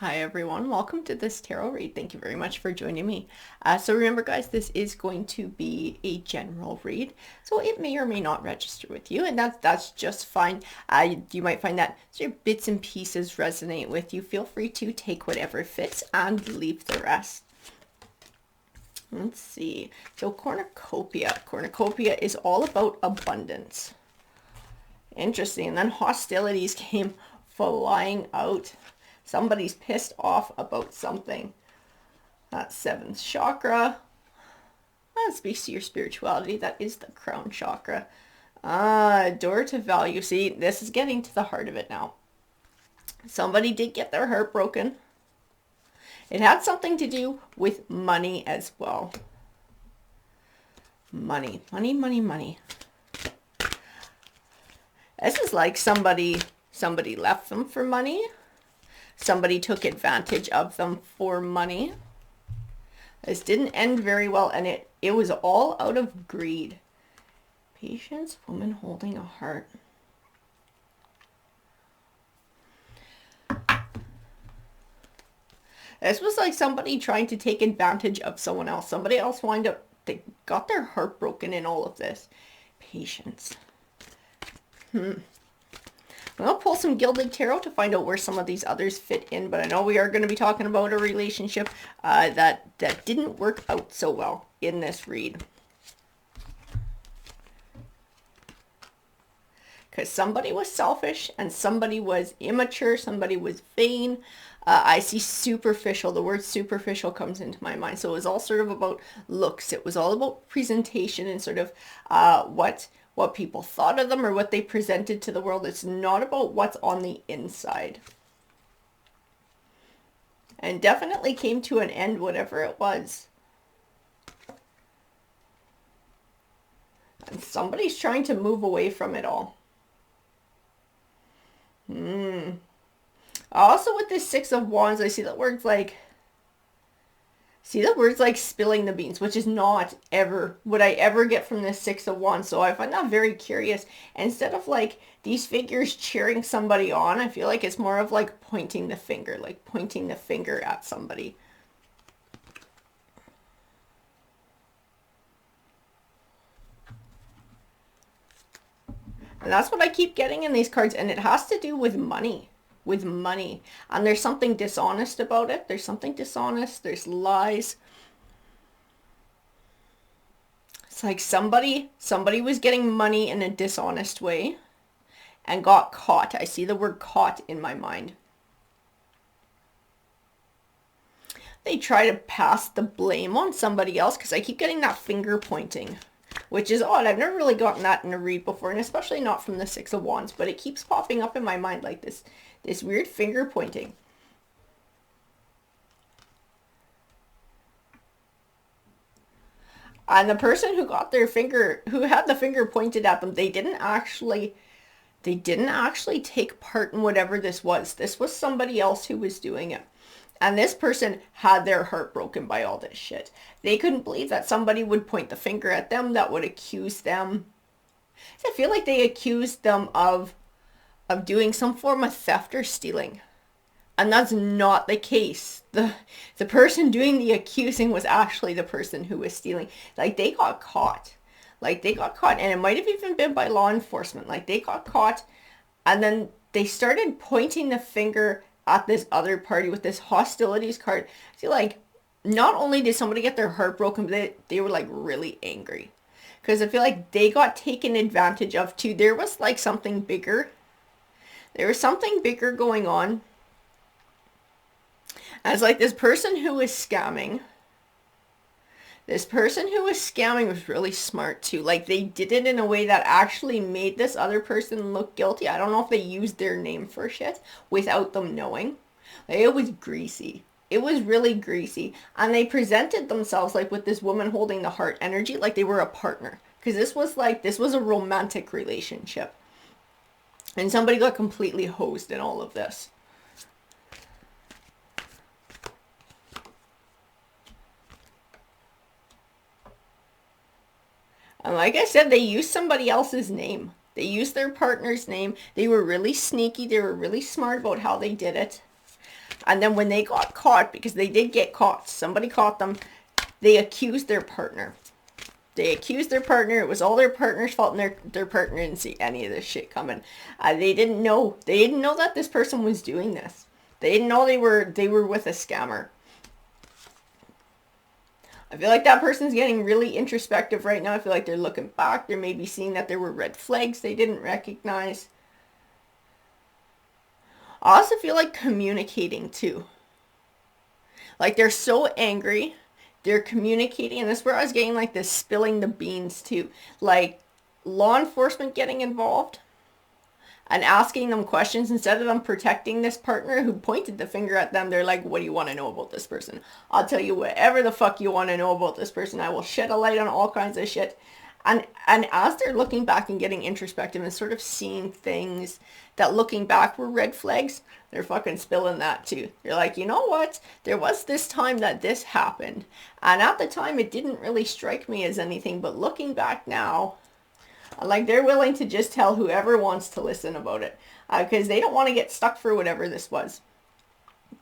Hi everyone, welcome to this tarot read. Thank you very much for joining me. So remember guys, this is going to be a general read, so it may or may not register with you, and that's just fine. You might find that sort of bits and pieces resonate with you. Feel free to take whatever fits and leave the rest. Let's see. So cornucopia. Cornucopia is all about abundance. Interesting. And then hostilities came flying out. Somebody's pissed off about something. That's seventh chakra. That speaks to your spirituality. That is the crown chakra. Door to value. See, this is getting to the heart of it now. Somebody did get their heart broken. It had something to do with money as well. Money, money, money, money. This is like somebody left them for money. Somebody took advantage of them for money. This didn't end very well, and it was all out of greed. Patience, woman holding a heart. This was like somebody trying to take advantage of someone else. Somebody else they got their heart broken in all of this. Patience. I'll pull some Gilded Tarot to find out where some of these others fit in, but I know we are going to be talking about a relationship that didn't work out so well in this read. Because somebody was selfish and somebody was immature, somebody was vain. I see superficial. The word superficial comes into my mind. So it was all sort of about looks. It was all about presentation and sort of what people thought of them or what they presented to the world. It's not about what's on the inside. And definitely came to an end, whatever it was. And somebody's trying to move away from it all. Also with this Six of Wands, I see that words like spilling the beans, which is not ever what I ever get from this Six of Wands. So I find that very curious. Instead of like these figures cheering somebody on, I feel like it's more of like pointing the finger at somebody. And that's what I keep getting in these cards, and it has to do with money. And there's something dishonest about it. There's something dishonest. There's lies. It's like somebody was getting money in a dishonest way and got caught. I see the word caught in my mind. They try to pass the blame on somebody else because I keep getting that finger pointing, which is odd. I've never really gotten that in a read before, and especially not from the Six of Wands, but it keeps popping up in my mind like this weird finger pointing. And the person who got who had the finger pointed at them, they didn't actually take part in whatever this was. This was somebody else who was doing it. And this person had their heart broken by all this shit. They couldn't believe that somebody would point the finger at them, that would accuse them. I feel like they accused them of doing some form of theft or stealing. And that's not the case. The person doing the accusing was actually the person who was stealing. Like, they got caught. And it might have even been by law enforcement. Like, they got caught, and then they started pointing the finger at this other party with this hostilities card. I feel like not only did somebody get their heart broken, but they were like really angry. Because I feel like they got taken advantage of too. There was like something bigger. There was something bigger going on. As like this person who was scamming. This person who was scamming was really smart too. Like, they did it in a way that actually made this other person look guilty. I don't know if they used their name for shit without them knowing. Like, it was greasy. It was really greasy. And they presented themselves like with this woman holding the heart energy, like they were a partner. Because this was a romantic relationship. And somebody got completely hosed in all of this. And like I said, they used somebody else's name. They used their partner's name. They were really sneaky. They were really smart about how they did it. And then when they got caught, because they did get caught, somebody caught them, they accused their partner. They accused their partner. It was all their partner's fault, and their partner didn't see any of this shit coming. They didn't know. They didn't know that this person was doing this. They didn't know they were with a scammer. I feel like that person's getting really introspective right now. I feel like they're looking back. They're maybe seeing that there were red flags they didn't recognize. I also feel like communicating too. Like they're so angry. They're communicating, and this is where I was getting like this spilling the beans too. Like law enforcement getting involved and asking them questions instead of them protecting this partner who pointed the finger at them. They're like, what do you want to know about this person? I'll tell you whatever the fuck you want to know about this person. I will shed a light on all kinds of shit. And as they're looking back and getting introspective and sort of seeing things that looking back were red flags, they're fucking spilling that too. They're like, you know what? There was this time that this happened. And at the time, it didn't really strike me as anything. But looking back now, like they're willing to just tell whoever wants to listen about it. Because they don't want to get stuck for whatever this was.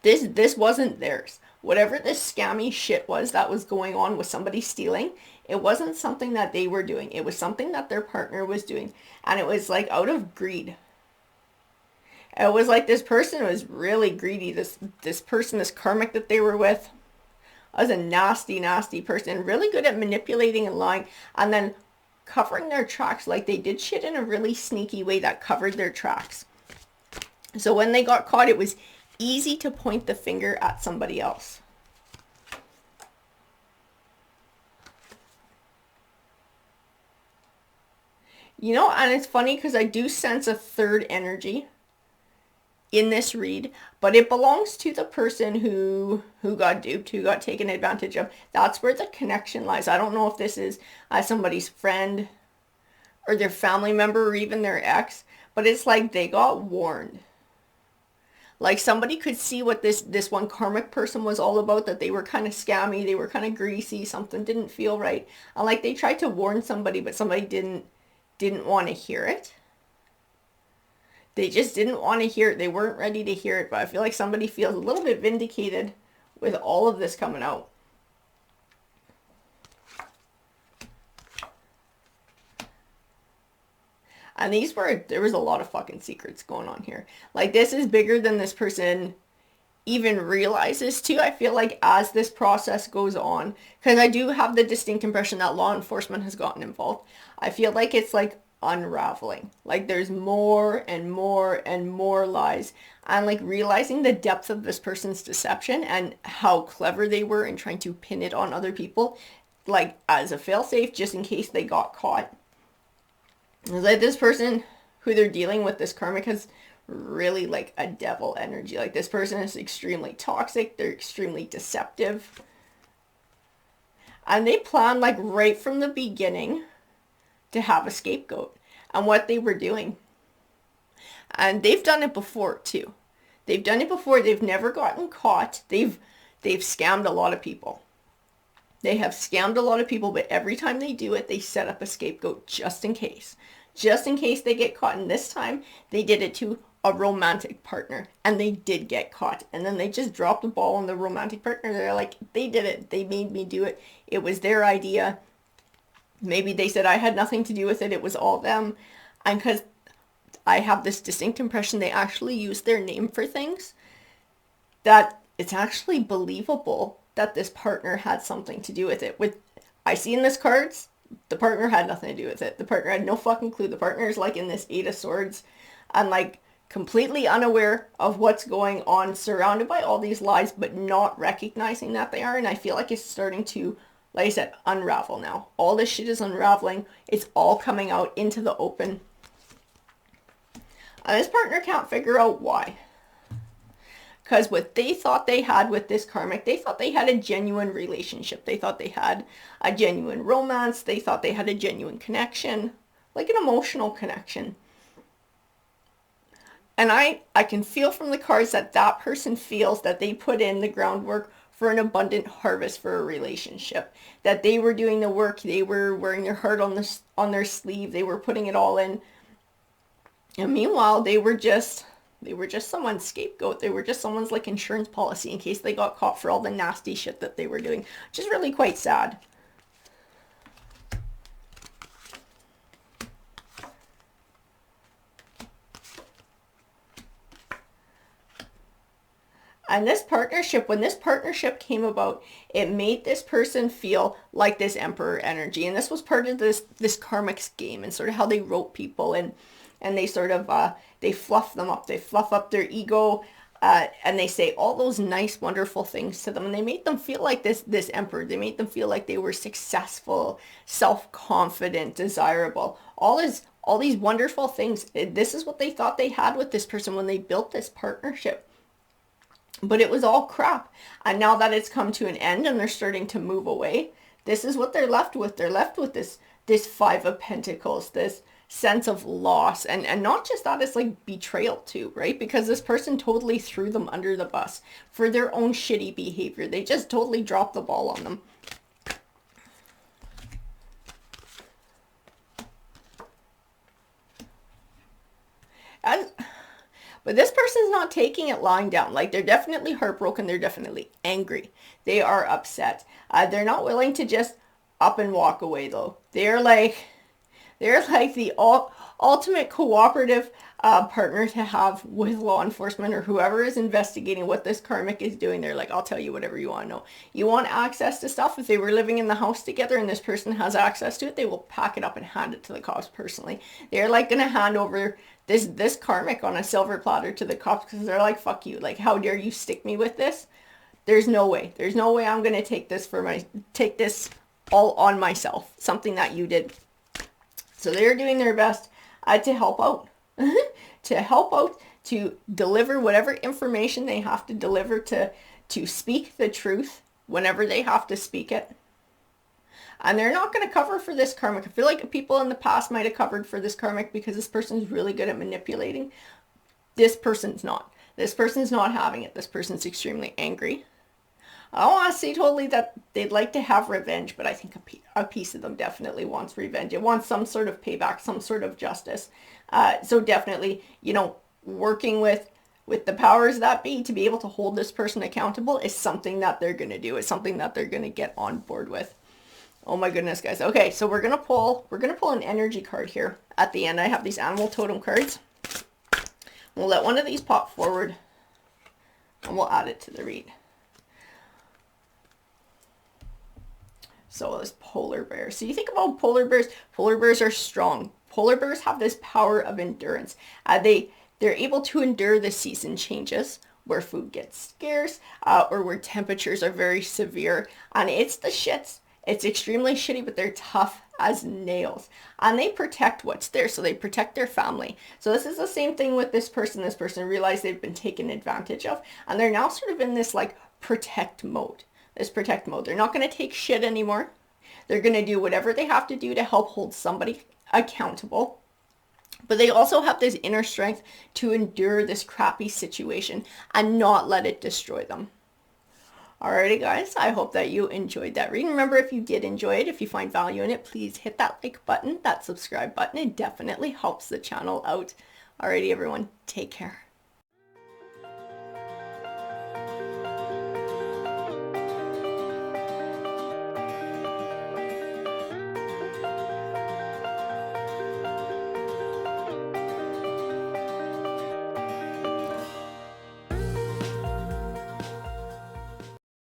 This wasn't theirs. Whatever this scammy shit was that was going on with somebody stealing, it wasn't something that they were doing. It was something that their partner was doing. And it was like out of greed. It was like this person was really greedy. This person, this karmic that they were with, was a nasty, nasty person. Really good at manipulating and lying. And then covering their tracks. Like they did shit in a really sneaky way that covered their tracks. So when they got caught, it was easy to point the finger at somebody else. You know, and it's funny because I do sense a third energy in this read, but it belongs to the person who got duped, who got taken advantage of. That's where the connection lies. I don't know if this is somebody's friend or their family member or even their ex, but it's like they got warned. Like somebody could see what this one karmic person was all about, that they were kind of scammy, they were kind of greasy, something didn't feel right. And like they tried to warn somebody, but somebody didn't want to hear it. They just didn't want to hear it. They weren't ready to hear it. But I feel like somebody feels a little bit vindicated with all of this coming out. And there was a lot of fucking secrets going on here. Like this is bigger than this person even realizes too. I feel like as this process goes on, because I do have the distinct impression that law enforcement has gotten involved. I feel like it's like unraveling. Like there's more and more and more lies, and like realizing the depth of this person's deception and how clever they were in trying to pin it on other people, like as a failsafe just in case they got caught. It's like this person who they're dealing with, this karmic, has really like a devil energy. Like this person is extremely toxic. They're extremely deceptive. And they plan like right from the beginning to have a scapegoat and what they were doing. And they've done it before too. They've done it before. They've never gotten caught. They've scammed a lot of people. They have scammed a lot of people, but every time they do it, they set up a scapegoat just in case. Just in case they get caught. And this time they did it to a romantic partner, and they did get caught. And then they just dropped the ball on the romantic partner. They're like, they did it. They made me do it. It was their idea. Maybe they said I had nothing to do with it. It was all them. And because I have this distinct impression they actually use their name for things, that it's actually believable that this partner had something to do with it. I see in this cards, the partner had nothing to do with it. The partner had no fucking clue. The partner is like in this 8 of Swords and like completely unaware of what's going on, surrounded by all these lies, but not recognizing that they are. And I feel like it's starting to, like I said, unravel now. All this shit is unraveling. It's all coming out into the open. And this partner can't figure out why. Because what they thought they had with this karmic, they thought they had a genuine relationship. They thought they had a genuine romance. They thought they had a genuine connection, like an emotional connection. And I can feel from the cards that that person feels that they put in the groundwork for an abundant harvest for a relationship. That they were doing the work. They were wearing their heart on their sleeve. They were putting it all in. And meanwhile, they were just They were just someone's scapegoat. They were just someone's like insurance policy in case they got caught for all the nasty shit that they were doing, which is really quite sad. And this partnership, when this partnership came about, it made this person feel like this emperor energy. And this was part of this karmic game and sort of how they wrote people, and they sort of, they fluff them up. They fluff up their ego, and they say all those nice, wonderful things to them. And they made them feel like this emperor. They made them feel like they were successful, self-confident, desirable. All these wonderful things. This is what they thought they had with this person when they built this partnership. But it was all crap. And now that it's come to an end and they're starting to move away, this is what they're left with. They're left with this Five of Pentacles, this sense of loss. And not just that, it's like betrayal too, right? Because this person totally threw them under the bus for their own shitty behavior. They just totally dropped the ball on them. But this person's not taking it lying down. Like, they're definitely heartbroken. They're definitely angry. They are upset. They're not willing to just up and walk away, though. They're like the ultimate cooperative partner to have with law enforcement or whoever is investigating what this karmic is doing. They're like, I'll tell you whatever you want to know. You want access to stuff? If they were living in the house together and this person has access to it, they will pack it up and hand it to the cops personally. They're like going to hand over this karmic on a silver platter to the cops because they're like, fuck you. Like, how dare you stick me with this? There's no way. There's no way I'm going to take this all on myself. Something that you did. So they're doing their best to help out. To help out, to deliver whatever information they have to deliver, to speak the truth whenever they have to speak it. And they're not going to cover for this karmic. I feel like people in the past might have covered for this karmic because this person's really good at manipulating. This person's not. This person's not having it. This person's extremely angry. I don't want to say totally that they'd like to have revenge, but I think a piece of them definitely wants revenge. It wants some sort of payback, some sort of justice. So definitely, working with the powers that be to be able to hold this person accountable is something that they're going to do. It's something that they're going to get on board with. Oh my goodness, guys. Okay, so we're going to pull an energy card here. At the end, I have these animal totem cards. We'll let one of these pop forward and we'll add it to the read. So this polar bear. So you think about polar bears. Polar bears are strong. Polar bears have this power of endurance. They're able to endure the season changes where food gets scarce or where temperatures are very severe. And it's the shits. It's extremely shitty, but they're tough as nails. And they protect what's there. So they protect their family. So this is the same thing with this person. This person realized they've been taken advantage of. And they're now sort of in this like protect mode. They're not going to take shit anymore. They're going to do whatever they have to do to help hold somebody accountable. But they also have this inner strength to endure this crappy situation and not let it destroy them. Alrighty guys, I hope that you enjoyed that reading. Remember, if you did enjoy it, if you find value in it, please hit that like button, that subscribe button. It definitely helps the channel out. Alrighty everyone, take care.